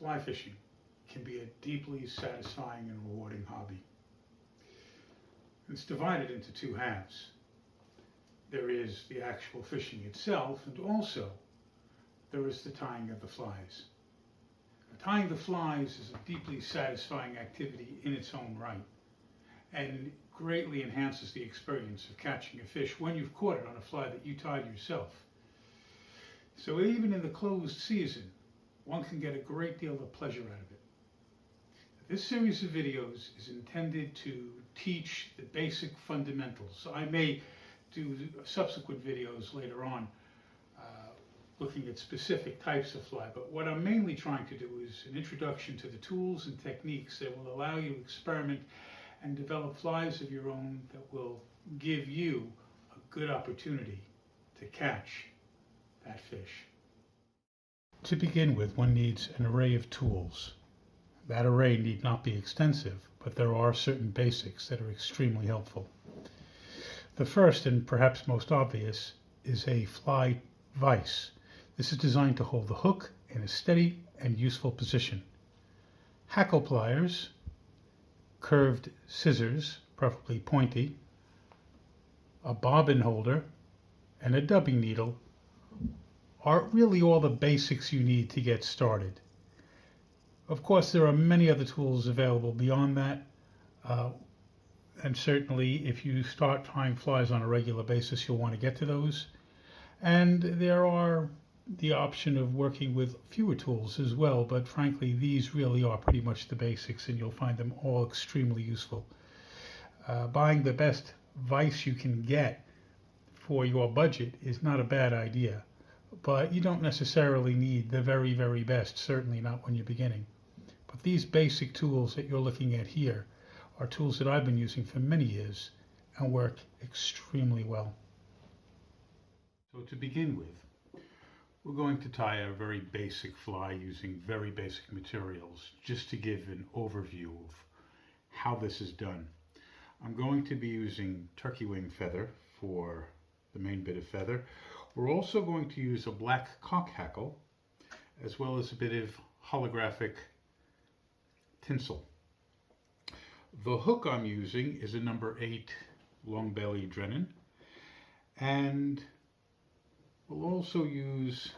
Fly fishing can be a deeply satisfying and rewarding hobby. It's divided into two halves. There is the actual fishing itself, and also there is the tying of the flies. Now, tying the flies is a deeply satisfying activity in its own right, and greatly enhances the experience of catching a fish when you've caught it on a fly that you tied yourself. So even in the closed season, one can get a great deal of pleasure out of it. This series of videos is intended to teach the basic fundamentals. I may do subsequent videos later on looking at specific types of fly, but what I'm mainly trying to do is an introduction to the tools and techniques that will allow you to experiment and develop flies of your own that will give you a good opportunity to catch that fish. To begin with, one needs an array of tools. That array need not be extensive, but there are certain basics that are extremely helpful. The first, and perhaps most obvious, is a fly vise. This is designed to hold the hook in a steady and useful position. Hackle pliers, curved scissors, preferably pointy, a bobbin holder, and a dubbing needle are really all the basics you need to get started. Of course, there are many other tools available beyond that, and certainly if you start tying flies on a regular basis, you'll want to get to those. And there are the option of working with fewer tools as well, but frankly, these really are pretty much the basics, and you'll find them all extremely useful. Buying the best vise you can get for your budget is not a bad idea, but you don't necessarily need the very, very best, certainly not when you're beginning. But these basic tools that you're looking at here are tools that I've been using for many years and work extremely well. So to begin with, we're going to tie a very basic fly using very basic materials, just to give an overview of how this is done. I'm going to be using turkey wing feather for the main bit of feather. We're also going to use a black cock hackle, as well as a bit of holographic tinsel. The hook I'm using is a number 8 long belly Drennan, and we'll also use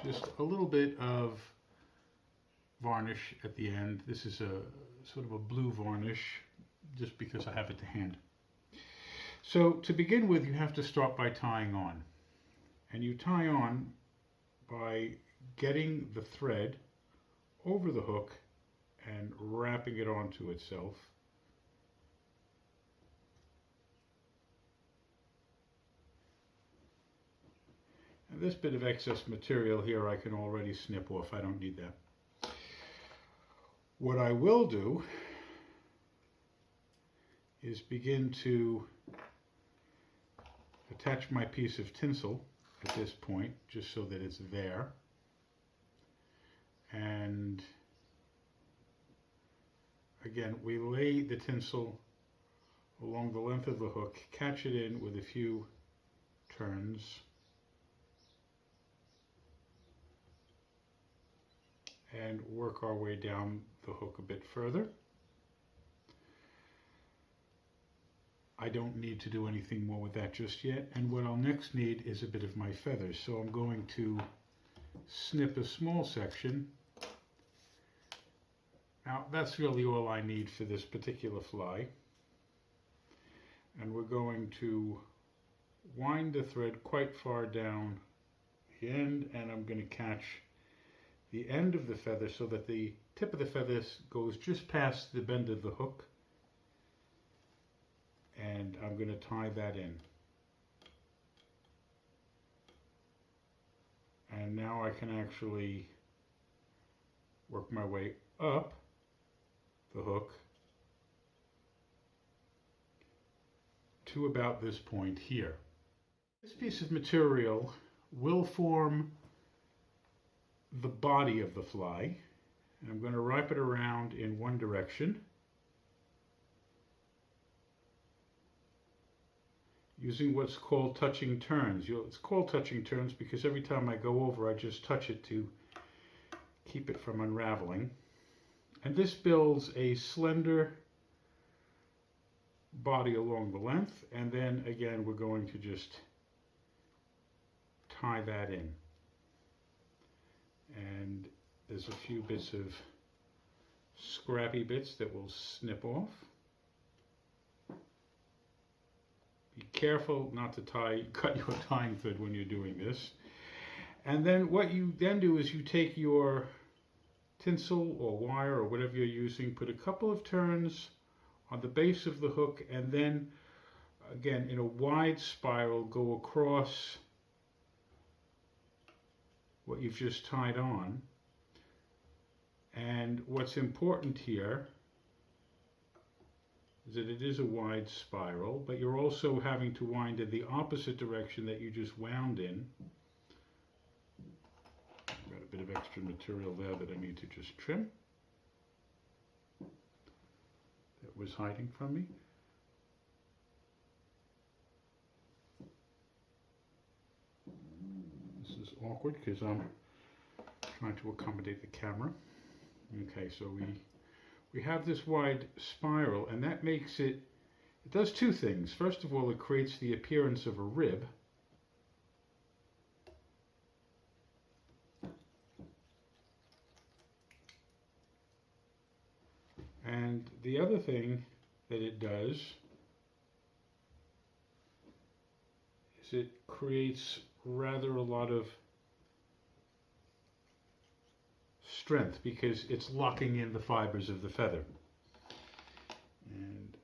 just a little bit of varnish at the end. This is a sort of a blue varnish, just because I have it to hand. So to begin with, you have to start by tying on. And you tie on by getting the thread over the hook and wrapping it onto itself. And this bit of excess material here I can already snip off. I don't need that. What I will do is begin to attach my piece of tinsel at this point, just so that it's there, and again we lay the tinsel along the length of the hook, catch it in with a few turns, and work our way down the hook a bit further. I don't need to do anything more with that just yet, and what I'll next need is a bit of my feathers. So I'm going to snip a small section. Now that's really all I need for this particular fly, and we're going to wind the thread quite far down the end, and I'm going to catch the end of the feather so that the tip of the feather goes just past the bend of the hook, and I'm going to tie that in. And now I can actually work my way up the hook to about this point here. This piece of material will form the body of the fly, and I'm going to wrap it around in one direction using what's called touching turns. It's called touching turns because every time I go over I just touch it to keep it from unraveling. And this builds a slender body along the length, and then again we're going to just tie that in. And there's a few bits of scrappy bits that will snip off. Be careful not to cut your tying thread when you're doing this. And then what you then do is you take your tinsel or wire or whatever you're using, put a couple of turns on the base of the hook, and then again in a wide spiral go across what you've just tied on. And what's important here is that it is a wide spiral, but you're also having to wind in the opposite direction that you just wound in. I've got a bit of extra material there that I need to just trim. That was hiding from me. This is awkward because I'm trying to accommodate the camera. Okay, so we have this wide spiral, and that makes it does two things. First of all, it creates the appearance of a rib. And the other thing that it does is it creates rather a lot of strength because it's locking in the fibers of the feather. And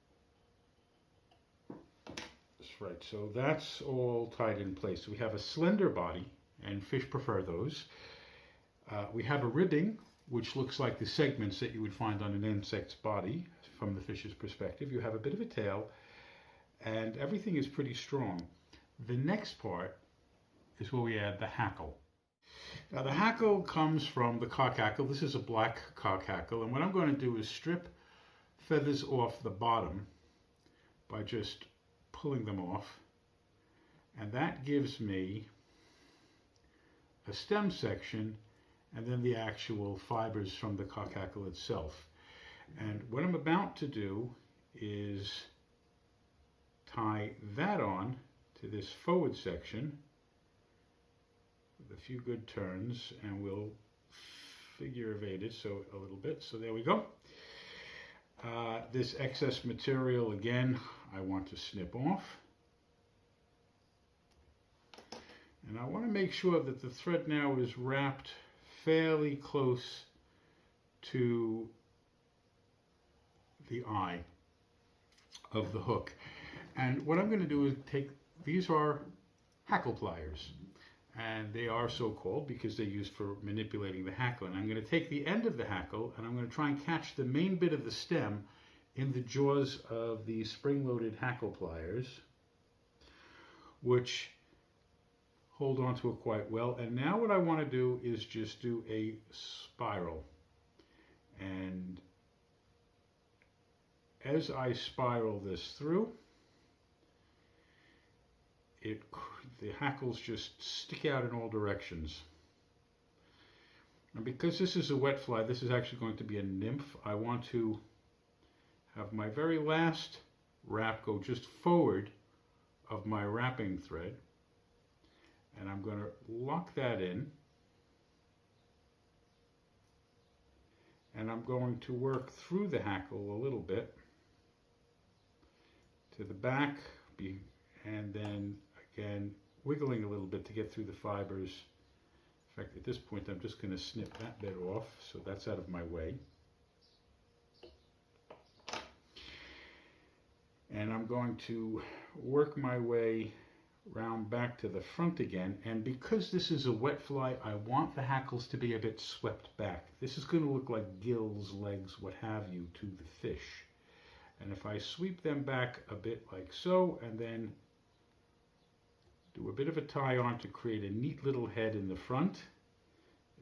that's right, so that's all tied in place. So we have a slender body, and fish prefer those. We have a ribbing, which looks like the segments that you would find on an insect's body from the fish's perspective. You have a bit of a tail, and everything is pretty strong. The next part is where we add the hackle. Now the hackle comes from the cock hackle. This is a black cock hackle, and what I'm going to do is strip feathers off the bottom by just pulling them off, and that gives me a stem section and then the actual fibers from the cock hackle itself. And what I'm about to do is tie that on to this forward section with a few good turns, and we'll figure evade it so a little bit. So there we go. This excess material, again, I want to snip off. And I want to make sure that the thread now is wrapped fairly close to the eye of the hook. And what I'm going to do is take, these are hackle pliers, and they are so called because they're used for manipulating the hackle. And I'm going to take the end of the hackle and I'm going to try and catch the main bit of the stem in the jaws of the spring-loaded hackle pliers, which hold on to it quite well. And now what I want to do is just do a spiral. And as I spiral this through, the hackles just stick out in all directions. And because this is a wet fly, this is actually going to be a nymph, I want to have my very last wrap go just forward of my wrapping thread. And I'm going to lock that in. And I'm going to work through the hackle a little bit to the back, and then again wiggling a little bit to get through the fibers. In fact, at this point I'm just going to snip that bit off so that's out of my way. And I'm going to work my way round back to the front again, and because this is a wet fly, I want the hackles to be a bit swept back. This is going to look like gills, legs, what have you, to the fish. And if I sweep them back a bit like so, and then do a bit of a tie on to create a neat little head in the front.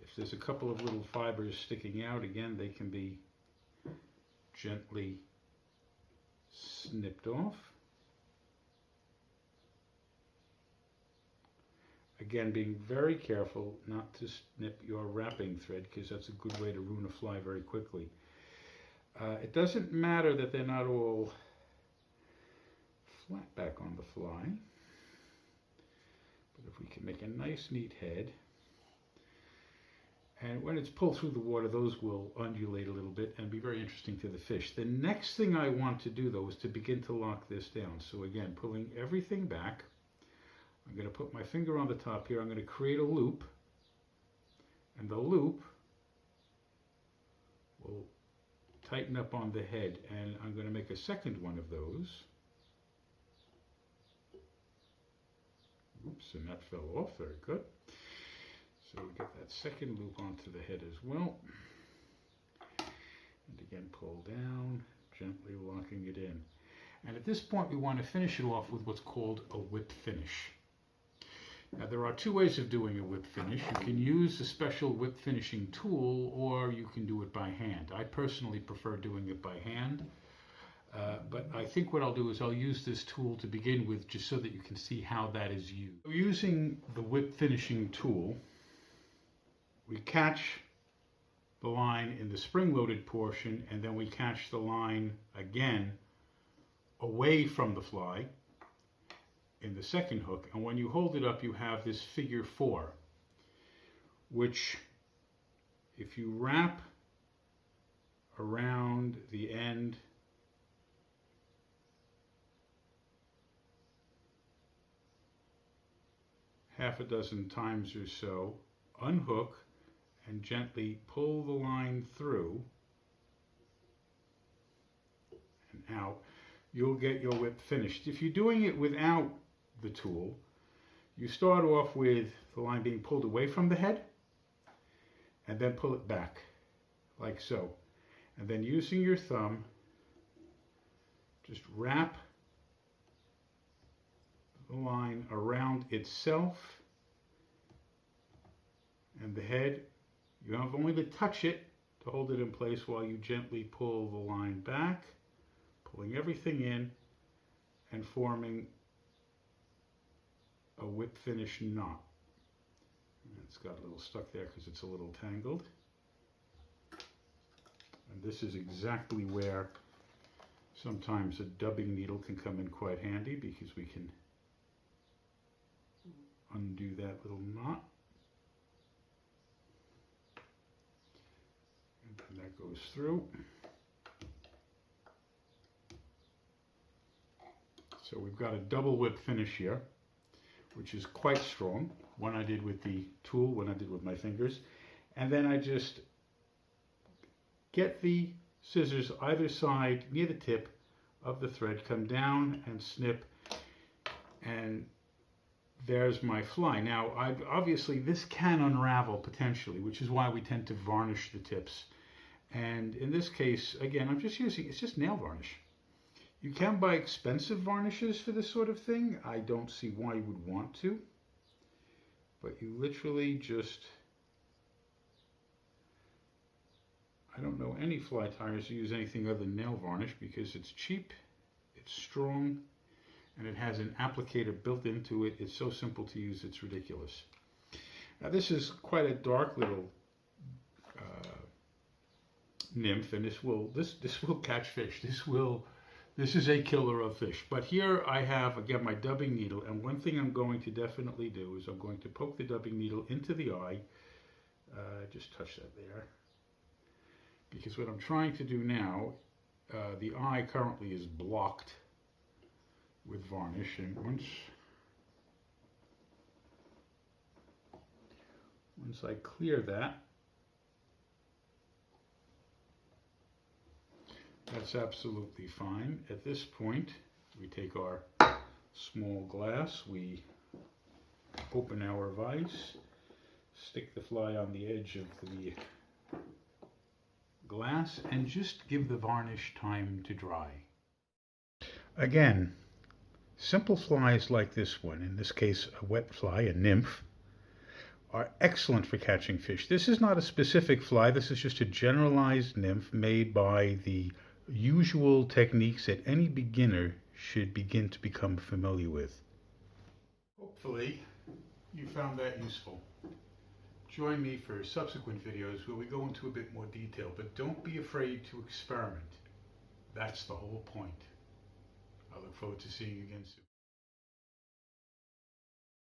If there's a couple of little fibers sticking out, again, they can be gently snipped off. Again, being very careful not to snip your wrapping thread, because that's a good way to ruin a fly very quickly. It doesn't matter that they're not all flat back on the fly, but if we can make a nice neat head, and when it's pulled through the water, those will undulate a little bit and be very interesting to the fish. The next thing I want to do, though, is to begin to lock this down. So again, pulling everything back, I'm going to put my finger on the top here. I'm going to create a loop, and the loop will tighten up on the head, and I'm going to make a second one of those. Oops, and that fell off. Very good. So we get that second loop onto the head as well. And again, pull down, gently locking it in. And at this point, we want to finish it off with what's called a whip finish. Now, there are two ways of doing a whip finish. You can use a special whip finishing tool, or you can do it by hand. I personally prefer doing it by hand. But I think what I'll do is I'll use this tool to begin with, just so that you can see how that is used. So using the whip finishing tool, we catch the line in the spring-loaded portion, and then we catch the line again away from the fly in the second hook. And when you hold it up, you have this figure 4, which, if you wrap around the end half a dozen times or so, unhook and gently pull the line through and out, you'll get your whip finished. If you're doing it without the tool, you start off with the line being pulled away from the head, and then pull it back like so, and then using your thumb, just wrap the line around itself and the head. You have only to touch it to hold it in place while you gently pull the line back, pulling everything in and forming a whip finish knot. It's got a little stuck there because it's a little tangled. And this is exactly where sometimes a dubbing needle can come in quite handy, because we can undo that little knot. And then that goes through. So we've got a double whip finish here, which is quite strong. One I did with the tool, one I did with my fingers. And then I just get the scissors either side near the tip of the thread, come down and snip, and there's my fly. Now, obviously this can unravel potentially, which is why we tend to varnish the tips. And in this case, again, I'm just using, it's just nail varnish. You can buy expensive varnishes for this sort of thing. I don't see why you would want to, but you literally just, I don't know any fly tyers who use anything other than nail varnish, because it's cheap, it's strong, and it has an applicator built into it. It's so simple to use, it's ridiculous. Now this is quite a dark little nymph, and this will catch fish. This is a killer of fish. But here I have, again, my dubbing needle, and one thing I'm going to definitely do is I'm going to poke the dubbing needle into the eye. Just touch that there. Because what I'm trying to do now, the eye currently is blocked with varnish, and once I clear that, that's absolutely fine. At this point, we take our small glass, we open our vise, stick the fly on the edge of the glass, and just give the varnish time to dry. Again, simple flies like this one, in this case a wet fly, a nymph, are excellent for catching fish. This is not a specific fly, this is just a generalized nymph made by the usual techniques that any beginner should begin to become familiar with. Hopefully you found that useful. Join me for subsequent videos where we go into a bit more detail, but don't be afraid to experiment. That's the whole point. I look forward to seeing you again soon.